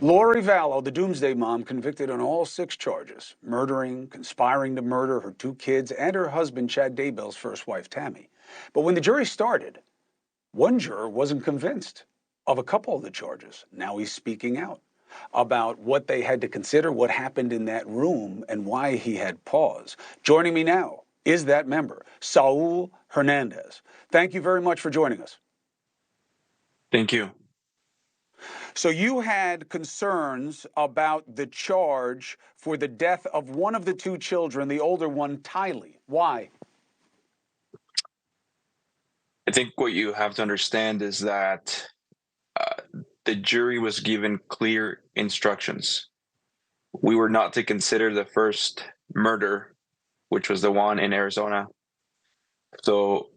Lori Vallow, the Doomsday mom, convicted on all 6 charges: murdering, conspiring to murder her 2 kids, and her husband, Chad Daybell's first wife, Tammy. But when the jury started, one juror wasn't convinced of a couple of the charges. Now he's speaking out about what they had to consider, what happened in that room, and why he had pause. Joining me now is that member, Saul Hernandez. Thank you very much for joining us. Thank you. So you had concerns about the charge for the death of one of the 2 children, the older one, Tylee. Why? I think what you have to understand is that the jury was given clear instructions. We were not to consider the first murder, which was the one in Arizona. So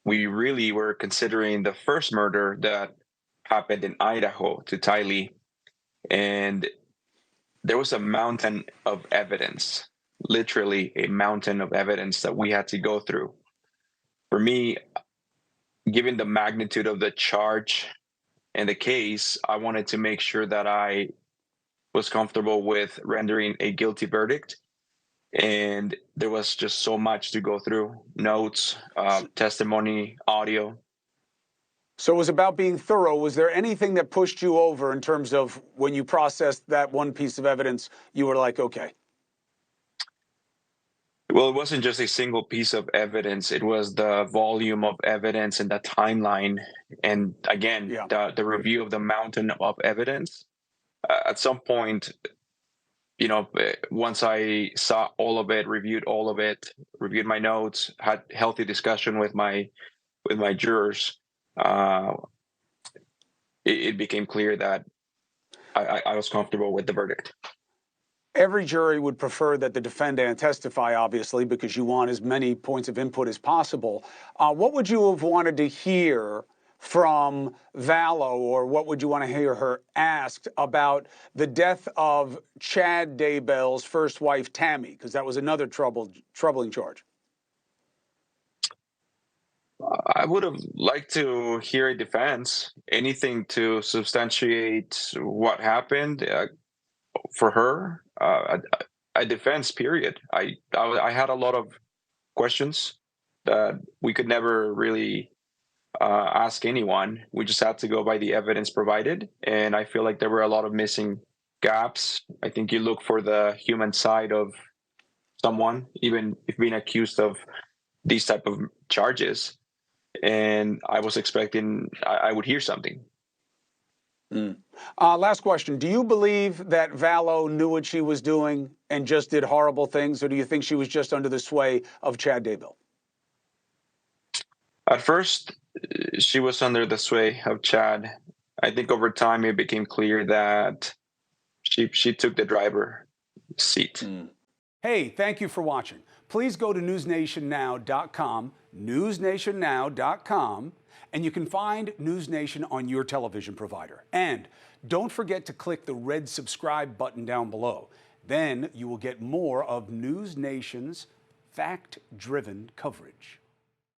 we really were considering the first murder that happened in Idaho to Tylee. And there was a mountain of evidence, literally a mountain of evidence that we had to go through. For me, given the magnitude of the charge and the case, I wanted to make sure that I was comfortable with rendering a guilty verdict. And there was just so much to go through: notes, testimony, audio. So it was about being thorough. Was there anything that pushed you over in terms of when you processed that one piece of evidence, you were like, okay? Well, it wasn't just a single piece of evidence. It was the volume of evidence and the timeline. And again, the review of the mountain of evidence. At some point, once I saw all of it, reviewed all of it, reviewed my notes, had healthy discussion with my jurors, it became clear that I was comfortable with the verdict. Every jury would prefer that the defendant testify, obviously, because you want as many points of input as possible. What would you have wanted to hear from Vallow, or what would you want to hear her asked about the death of Chad Daybell's first wife, Tammy? Because that was another troubling charge. I would have liked to hear a defense, anything to substantiate what happened for her. A defense, period. I had a lot of questions that we could never really ask anyone. We just had to go by the evidence provided, and I feel like there were a lot of missing gaps. I think you look for the human side of someone, even if being accused of these type of charges, and I was expecting I would hear something. Last question. Do you believe that Vallow knew what she was doing and just did horrible things, or do you think she was just under the sway of Chad Daybell? At first, she was under the sway of Chad. I think over time it became clear that she took the driver's seat. Hey, thank you for watching. Please go to newsnationnow.com, newsnationnow.com, and you can find NewsNation on your television provider. And don't forget to click the red subscribe button down below. Then you will get more of NewsNation's fact-driven coverage.